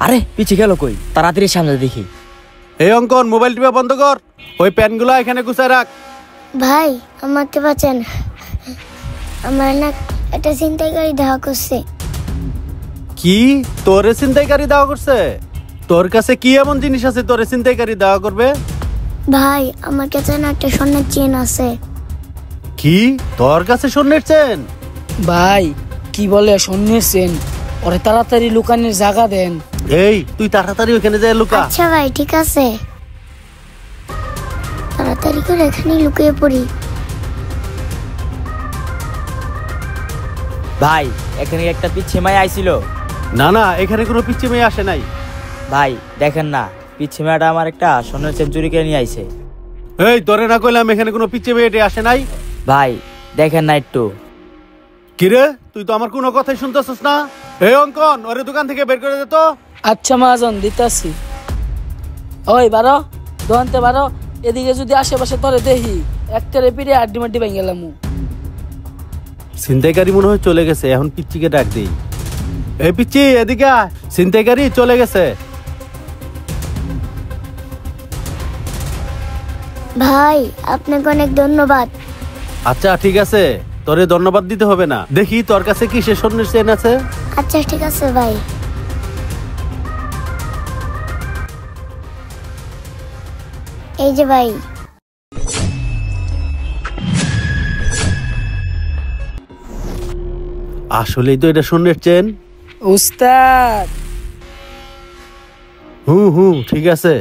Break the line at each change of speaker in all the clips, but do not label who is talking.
আরে পিছে গেল কই? তাড়াতাড়ি সামনে দেখি।
এই অঙ্কন, মোবাইল টিপা বন্ধ কর। ওই প্যানগুলো এখানে গুছায় রাখ।
ভাই আমাকে বাঁচান, আমার না একটা ছিনতাইকারী দেখা করছে।
কি তোরে ছিনতাইকারী দেওয়া করছে? তোর কাছে কি এমন জিনিস আছে তোরে ছিনতাইকারী দেওয়া করবে?
ভাই আমার কাছে না একটা স্বর্ণের চেন আছে।
কি তোর কাছে স্বর্ণের চেন?
ভাই কি বলে স্বর্ণের চেন? ওরে তাড়াতাড়ি লুকানোর জায়গা দেন।
এই তুই তাড়াতাড়ি ওখানে যা লুকা।
আচ্ছা ভাই ঠিক আছে, তাড়াতাড়ি করে এখানে লুকিয়ে পড়ি।
ভাই এখানে একটা পিচ্ছে মাই আইছিল।
না না, এখানে কোনো পিচ্ছে মেয়ে আসে নাই।
ভাই দেখেন না, পিচ্ছে মেয়েটা আমার একটা সোনার চেন চুরি করে নিয়ে আইছে।
এই তোরে না কইলাম এখানে কোনো পিচ্ছে মেয়েটি আসে নাই?
ভাই দেখেন না একটু।
কিরে তুই তো আমার কোনো কথাই শুনতেছিস না? এই অঙ্কন, ওরে দোকান থেকে বের করে দে তো।
আচ্ছা মহাজন দিতাছি। ওই বারো দোকানতে বারো, এদিকে যদি আশেপাশে তোরে দেখি একটা রেপিডে আড্ডি মাড্ডি ভেঙে গেলাম।
ছিনতাইকারী মনে হয় চলে গেছে, এখন পিচ্চিকে ডাক দেই। এই পিচ্চি এদিকে আয়, ছিনতাইকারী চলে গেছে।
ভাই আপনাকে অনেক ধন্যবাদ।
আচ্ছা ঠিক আছে, তোরে ধন্যবাদ দিতে হবে না। দেখি তোর কাছে কি সে স্বর্ণের চেন আছে?
আচ্ছা ঠিক আছে ভাই। এই যে ভাই।
আসলেই তো এটা স্বর্ণের চেন।
উস্তাদ
হুম ঠিক আছে।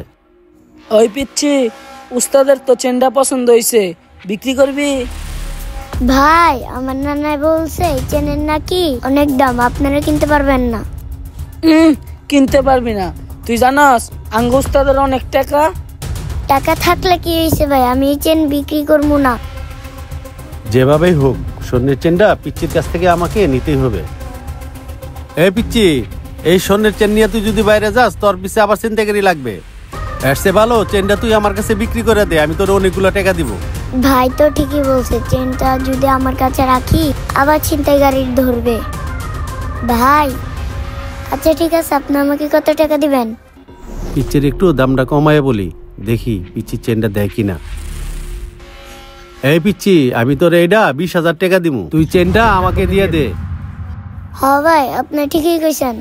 ওই পিচ্ছি, উস্তাদের তো চেনটা পছন্দ হইছে, বিক্রি করবি?
ভাই আমার নানা বলছে এই চেনের নাকি অনেক দাম, আপনারা কিনতে পারবেন না।
কিনতে পারবি না? তুই জানাস আঙ্গ উস্তাদের অনেক টাকা।
টাকা থাকলে কি হয়েছে ভাই, আমি এই চেন বিক্রি করবো না।
যেভাবেই হোক স্বর্ণের চেনটা পিচ্চির কাছ থেকে আমাকে নিতেই হবে। এই পিচ্চি, এই স্বর্ণের চেন নিয়ে তুই যদি বাইরে যাস তোর পিছে আবার ছিনতাইকারী লাগবে। এর চেয়ে ভালো চেনটা তুই আমার কাছে বিক্রি করে দে, আমি তোর অনেকগুলো টাকা দিব।
ভাই তো ঠিকই বলছে, চেনটা যদি আমার কাছে রাখি আবার ছিনতাইকারী ধরবে। ভাই আচ্ছা ঠিক আছে, আপনি আমাকে কত টাকা দিবেন?
পিচ্চির একটু দামটা কমায় বলি, দেখি পিচ্চির চেনটা দেয় কিনা। এই পিচ্চি, আমি তোর এইটা 20,000 টাকা দিব, তুই চেনটা আমাকে দিয়ে দে।
হ্যাঁ ভাই আপনি ঠিকই কইছেন,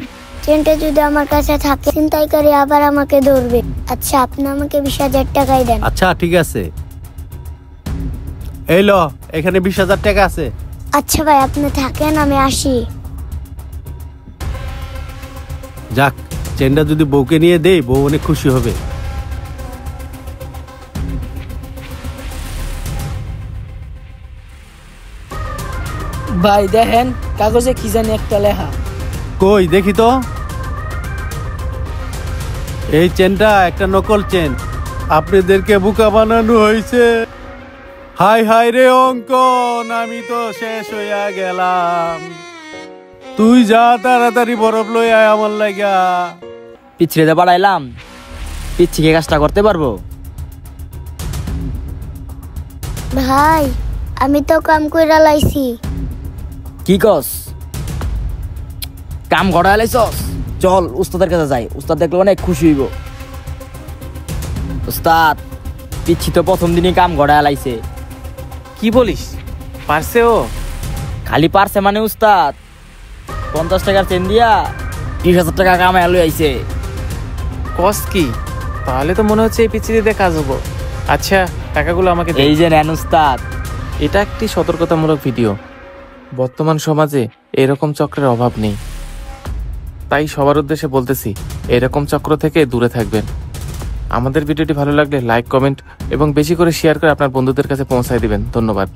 চেনটা যদি আমার কাছে থাকে ছিনতাইকারী আবার আমাকে ধরবে। আচ্ছা আপনি আমাকে 20,000 টাকাই দেন।
আচ্ছা ঠিক আছে, এই লো এখানে 20,000 টাকা আছে।
আচ্ছা ভাই আপনি থাকেন, আমি আসি।
যাক, চেনটা যদি বউকে নিয়ে দেই বউ অনেক খুশি হবে।
ভাই দেখেন কাগজে কি জানি একটা লেখা।
কই দেখি তো। এই চেনটা একটা নকল চেন, আপনাদেরকে বোকা বানানো হয়েছে। হাই হাই রে অঙ্কন, আমি তো শেষ হইয়া গেলাম। তুই যা তাড়াতাড়ি বরফ লই আয় আমার লাগা।
পিছড়ে বাড়াইলাম, পিচ্ছিকে কাজটা করতে পারবো?
ভাই আমি তো কাম কইরা লাইছি।
কি কস? কাম গড়া লাইছস? চল উস্তাদের কাছে যাই, উস্তাদ দেখলে অনেক খুশি হইব। উস্তাদ, পিচ্ছি তো প্রথম দিনই কাম গড়া লাইছে।
কি বলিস, পারছে ও?
খালি পারছে মানে উস্তাদ 50 টাকার চেন দিয়া 30,000 টাকা কামাই লই আইছে।
কস কি? তাহলে তো মনে হচ্ছে এই পিচ্ছি দিয়ে কাজ হবো। আচ্ছা টাকাগুলো আমাকে দে।
এই যে নেন উস্তাদ।
এটা একটি সতর্কতামূলক ভিডিও। বর্তমান সমাজে এরকম চক্রের অভাব নেই, তাই সবার উদ্দেশ্যে বলতেছি এরকম চক্র থেকে দূরে থাকবেন। আমাদের ভিডিওটি ভালো লাগলে লাইক, কমেন্ট এবং বেশি করে শেয়ার করে আপনার বন্ধুদের কাছে পৌঁছায় দিবেন। ধন্যবাদ।